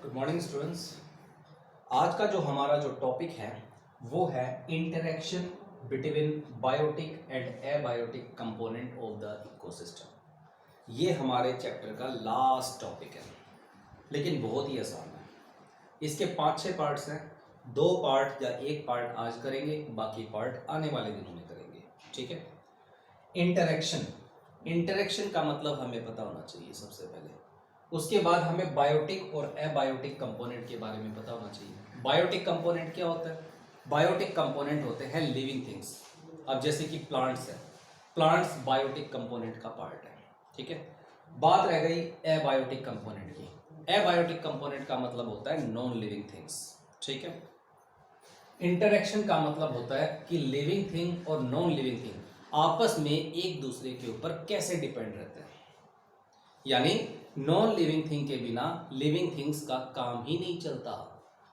Good morning students. आज का जो हमारा टॉपिक है वो है interaction between biotic and abiotic component of the ecosystem. ये हमारे चैप्टर का लास्ट टॉपिक है, लेकिन बहुत ही आसान है। इसके 5-6 पार्ट्स हैं। 2 पार्ट या 1 पार्ट आज करेंगे, बाकी पार्ट आने वाले दिनों में करेंगे। ठीक है। इंटरेक्शन का मतलब हमें पता होना चाहिए सबसे पहले। उसके बाद हमें बायोटिक और एबायोटिक कंपोनेंट के बारे में पता होना चाहिए। बायोटिक कंपोनेंट क्या होता है? बायोटिक कंपोनेंट होते हैं लिविंग थिंग्स। अब जैसे कि प्लांट्स है, प्लांट्स बायोटिक कंपोनेंट का पार्ट है। ठीक है। बात रह गई एबायोटिक कंपोनेंट की। एबायोटिक कंपोनेंट का मतलब होता है नॉन लिविंग थिंग्स। ठीक है। इंटरेक्शन का मतलब होता है कि लिविंग थिंग और नॉन लिविंग थिंग आपस में एक दूसरे के ऊपर कैसे डिपेंड रहते हैं। यानी नॉन लिविंग थिंग के बिना लिविंग थिंग्स का काम ही नहीं चलता।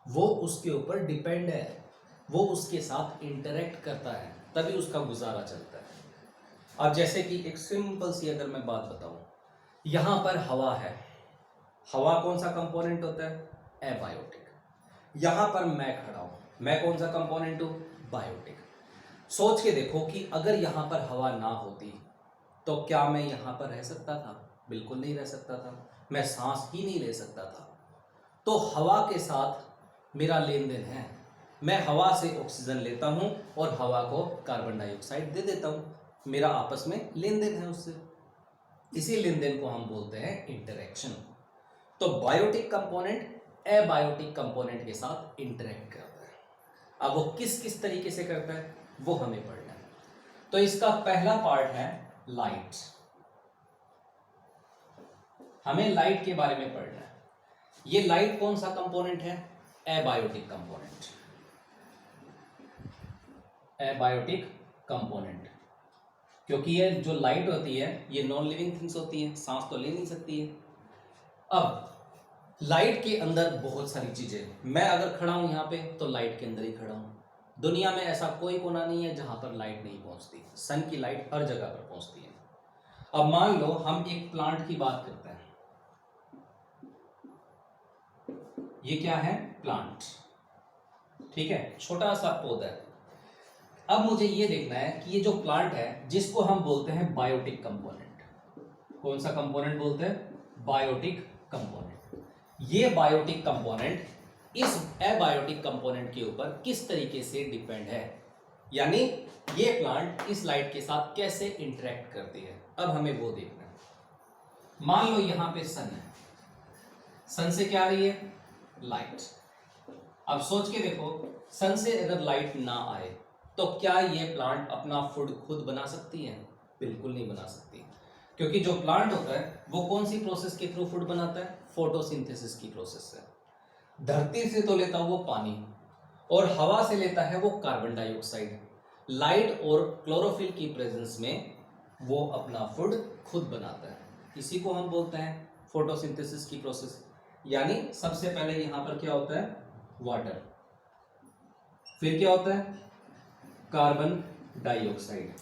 वो उसके ऊपर डिपेंड है, वो उसके साथ इंटरेक्ट करता है, तभी उसका गुजारा चलता है। अब जैसे कि एक सिंपल सी अगर मैं बात बताऊं, यहां पर हवा है। हवा कौन सा कंपोनेंट होता है? एबायोटिक। यहां पर मैं खड़ा हूं, मैं कौन सा कंपोनेंट हूं? बायोटिक। सोच के देखो कि अगर यहां पर हवा ना होती तो क्या मैं यहां पर रह सकता था? बिल्कुल नहीं रह सकता था। मैं सांस ही नहीं ले सकता था। तो हवा के साथ मेरा लेन देन है। मैं हवा से ऑक्सीजन लेता हूं और हवा को कार्बन डाइऑक्साइड दे देता हूं। मेरा आपस में लेन देन है उससे। इसी लेन देन को हम बोलते हैं इंटरेक्शन। तो बायोटिक कंपोनेंट एबायोटिक कंपोनेंट के साथ इंटरेक्ट करता है। अब वो किस किस तरीके से करता है वो हमें पढ़ना है। तो इसका पहला पार्ट है लाइट। हमें लाइट के बारे में पढ़ना है। ये लाइट कौन सा कंपोनेंट है? Abiotic component. एबायोटिक कंपोनेंट, क्योंकि ये जो लाइट होती है ये नॉन लिविंग थिंग्स होती है, सांस तो ले नहीं सकती है। अब लाइट के अंदर बहुत सारी चीजें, मैं अगर खड़ा हूं यहां पे तो लाइट के अंदर ही खड़ा हूं। दुनिया में ऐसा कोई कोना नहीं है जहां पर लाइट नहीं पहुंचती। सन की लाइट हर जगह पर पहुंचती है। अब मान लो हम एक प्लांट की बात करते हैं। ये क्या है? प्लांट। ठीक है, छोटा सा पौधा है। अब मुझे ये देखना है कि ये जो प्लांट है जिसको हम बोलते हैं बायोटिक कंपोनेंट, कौन सा कंपोनेंट बोलते हैं? Biotic component. ये बायोटिक कंपोनेंट इस एबायोटिक कंपोनेंट के ऊपर किस तरीके से डिपेंड है, यानी ये प्लांट इस लाइट के साथ कैसे इंटरेक्ट करती है। अब हमें वो देखना है। मान लो यहां पे सन है, सन से क्या आ रही है? लाइट। अब सोच के देखो, सन से अगर लाइट ना आए तो क्या ये प्लांट अपना फूड खुद बना सकती है? बिल्कुल नहीं बना सकती, क्योंकि जो प्लांट होता है वो कौन सी प्रोसेस के थ्रू फूड बनाता है? फोटोसिंथेसिस की प्रोसेस से। धरती से तो लेता है वो पानी, और हवा से लेता है वो कार्बन डाइऑक्साइड। लाइट और क्लोरोफिल की प्रेजेंस में वो अपना फूड खुद बनाता है। इसी को हम बोलते हैं फोटोसिंथेसिस की प्रोसेस। यानी सबसे पहले यहां पर क्या होता है? वाटर। फिर क्या होता है? Carbon dioxide.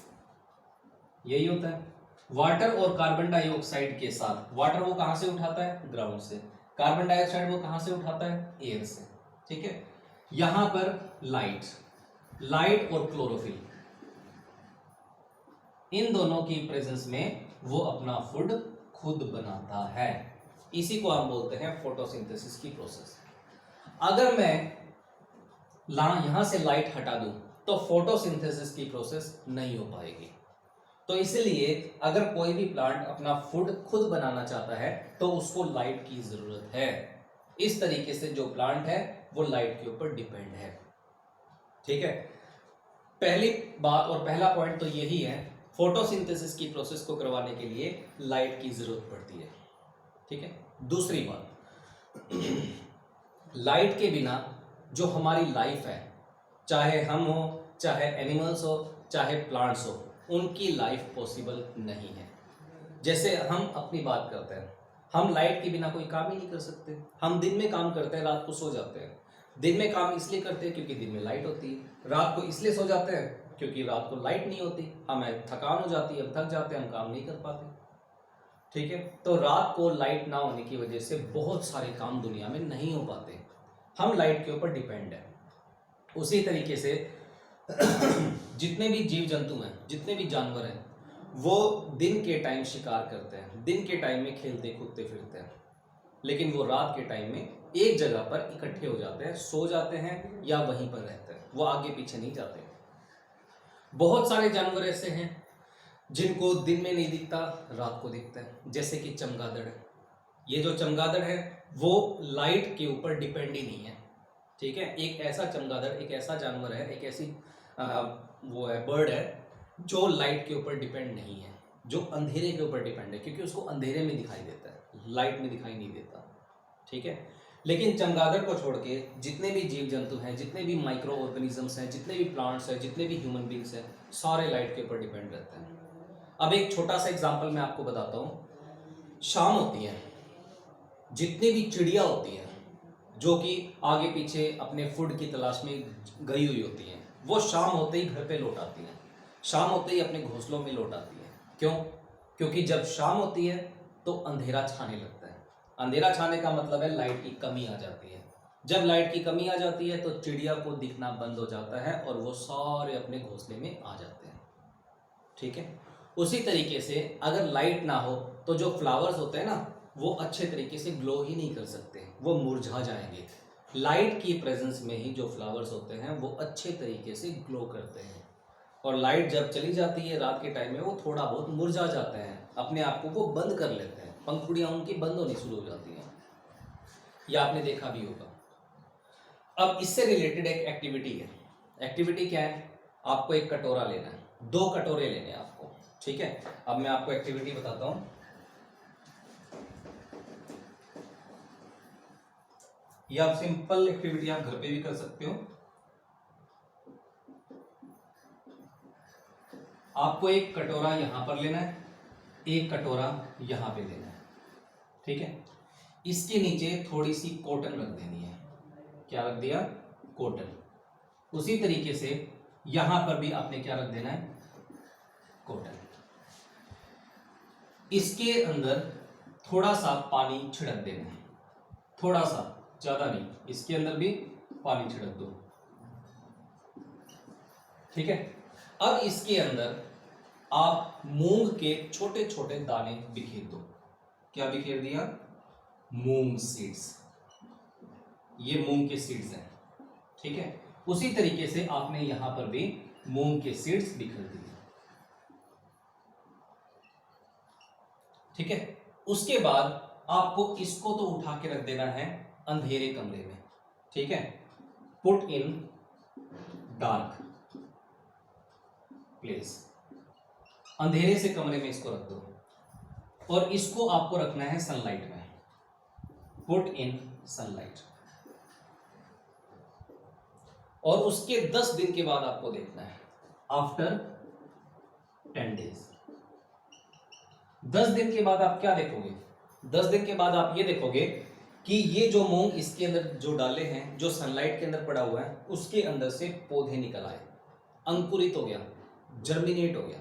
यही होता है। वाटर और कार्बन डाइऑक्साइड के साथ, वाटर वो कहां से उठाता है? ग्राउंड से। कार्बन डाइऑक्साइड वो कहां से उठाता है? एयर से। ठीक है। यहां पर लाइट और क्लोरोफिल, इन दोनों की प्रेजेंस में वो अपना फूड खुद बनाता है। इसी को हम बोलते हैं फोटोसिंथेसिस की प्रोसेस। अगर मैं यहां से लाइट हटा दूं तो फोटोसिंथेसिस की प्रोसेस नहीं हो पाएगी। तो इसलिए अगर कोई भी प्लांट अपना फूड खुद बनाना चाहता है तो उसको लाइट की जरूरत है। इस तरीके से जो प्लांट है वो लाइट के ऊपर डिपेंड है। ठीक है। पहली बात और पहला पॉइंट तो यही है, फोटोसिंथेसिस की प्रोसेस को करवाने के लिए लाइट की जरूरत पड़ती है। ठीक है। दूसरी बात, लाइट के बिना जो हमारी लाइफ है, चाहे हम हो, चाहे एनिमल्स हो, चाहे प्लांट्स हो, उनकी लाइफ पॉसिबल नहीं है। जैसे हम अपनी बात करते हैं, हम लाइट के बिना कोई काम ही नहीं कर सकते। हम दिन में काम करते हैं, रात को सो जाते हैं। दिन में काम इसलिए करते हैं क्योंकि दिन में लाइट होती है। रात को इसलिए सो जाते हैं क्योंकि रात को लाइट नहीं होती। हमें थकान हो जाती है, हम थक जाते हैं, हम काम नहीं कर पाते। ठीक है। तो रात को लाइट ना होने की वजह से बहुत सारे काम दुनिया में नहीं हो पाते, हम लाइट के ऊपर डिपेंड है। उसी तरीके से जितने भी जीव जंतु हैं, जितने भी जानवर हैं, वो दिन के टाइम शिकार करते हैं, दिन के टाइम में खेलते कूदते फिरते हैं, लेकिन वो रात के टाइम में एक जगह पर इकट्ठे हो जाते हैं, सो जाते हैं या वहीं पर रहते हैं, वो आगे पीछे नहीं जाते। बहुत सारे जानवर ऐसे हैं जिनको दिन में नहीं दिखता, रात को दिखता है, जैसे कि चमगादड़। ये जो चमगादड़ है वो लाइट के ऊपर डिपेंड ही नहीं है, ठीक है। एक ऐसा चमगादड़, एक ऐसा जानवर है, एक ऐसी वो है बर्ड है जो लाइट के ऊपर डिपेंड नहीं है, जो अंधेरे के ऊपर डिपेंड है, क्योंकि उसको अंधेरे में दिखाई देता है, लाइट में दिखाई नहीं देता, ठीक है। लेकिन चमगादड़ को छोड़ के जितने भी जीव जंतु हैं, जितने भी माइक्रो ऑर्गेनिजम्स हैं, जितने भी प्लांट्स हैं, जितने भी ह्यूमन बींग्स हैं, सारे लाइट के ऊपर डिपेंड रहते हैं। अब एक छोटा सा एग्जाम्पल मैं आपको बताता हूँ। शाम होती है, जितनी भी चिड़िया होती हैं जो कि आगे पीछे अपने फूड की तलाश में गई हुई होती हैं, वो शाम होते ही घर पे लौट आती हैं, शाम होते ही अपने घोंसलों में लौट आती हैं। क्यों? क्योंकि जब शाम होती है तो अंधेरा छाने लगता है। अंधेरा छाने का मतलब है लाइट की कमी आ जाती है। जब लाइट की कमी आ जाती है तो चिड़िया को दिखना बंद हो जाता है और वो सारे अपने घोंसले में आ जाते हैं, ठीक है। उसी तरीके से अगर लाइट ना हो तो जो फ्लावर्स होते हैं ना, वो अच्छे तरीके से ग्लो ही नहीं कर सकते, वो मुरझा जाएंगे। लाइट की प्रेजेंस में ही जो फ्लावर्स होते हैं वो अच्छे तरीके से ग्लो करते हैं, और लाइट जब चली जाती है रात के टाइम में वो थोड़ा बहुत मुरझा जाते हैं, अपने आप को वो बंद कर लेते हैं, पंखुड़ियाँ उनकी बंद होनी शुरू हो जाती हैं। यह आपने देखा भी होगा। अब इससे रिलेटेड एक एक्टिविटी है। एक्टिविटी क्या है? आपको एक कटोरा लेना है, 2 कटोरे लेने हैं आपको, ठीक है। अब मैं आपको एक्टिविटी बताता हूं। ये आप सिंपल एक्टिविटी आप घर पे भी कर सकते हो। आपको एक कटोरा यहां पर लेना है, एक कटोरा यहां पे लेना है, ठीक है। इसके नीचे थोड़ी सी कॉटन रख देनी है। क्या रख दिया? कॉटन। उसी तरीके से यहां पर भी आपने क्या रख देना है? कॉटन। इसके अंदर थोड़ा सा पानी छिड़क देना है, थोड़ा सा, ज्यादा नहीं। इसके अंदर भी पानी छिड़क दो, ठीक है। अब इसके अंदर आप मूंग के छोटे छोटे दाने बिखेर दो। क्या बिखेर दिया? मूंग सीड्स। ये मूंग के सीड्स हैं, ठीक है। उसी तरीके से आपने यहां पर भी मूंग के सीड्स बिखेर दिए, ठीक है। उसके बाद आपको इसको तो उठा के रख देना है अंधेरे कमरे में, ठीक है। Put in dark place. अंधेरे से कमरे में इसको रख दो, और इसको आपको रखना है सनलाइट में। Put in sunlight. और उसके 10 दिन के बाद आपको देखना है, आफ्टर 10 डेज। 10 दिन के बाद आप क्या देखोगे? 10 दिन के बाद आप ये देखोगे कि ये जो मूंग इसके अंदर जो डाले हैं, जो सनलाइट के अंदर पड़ा हुआ है, उसके अंदर से पौधे निकल आए, अंकुरित हो गया, जर्मिनेट हो गया।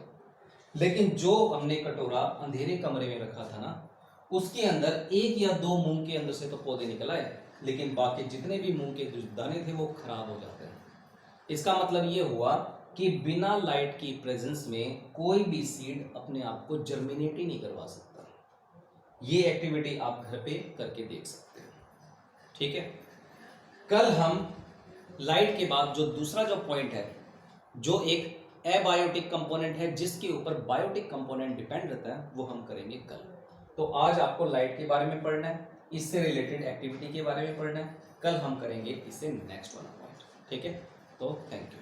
लेकिन जो हमने कटोरा अंधेरे कमरे में रखा था ना, उसके अंदर 1 या 2 मूंग के अंदर से तो पौधे निकल आए, लेकिन बाकी जितने भी मूंग के दाने थे वो खराब हो जाते हैं। इसका मतलब ये हुआ कि बिना लाइट की प्रेजेंस में कोई भी सीड अपने आप को जर्मिनेट ही नहीं करवा सकता। ये एक्टिविटी आप घर पे करके देख सकते हो, ठीक है। कल हम लाइट के बाद जो दूसरा जो पॉइंट है, जो एक एबायोटिक कंपोनेंट है जिसके ऊपर बायोटिक कंपोनेंट डिपेंड रहता है, वो हम करेंगे कल। तो आज आपको लाइट के बारे में पढ़ना है, इससे रिलेटेड एक्टिविटी के बारे में पढ़ना है, कल हम करेंगे इससे नेक्स्ट वाला पॉइंट, ठीक है। तो थैंक यू।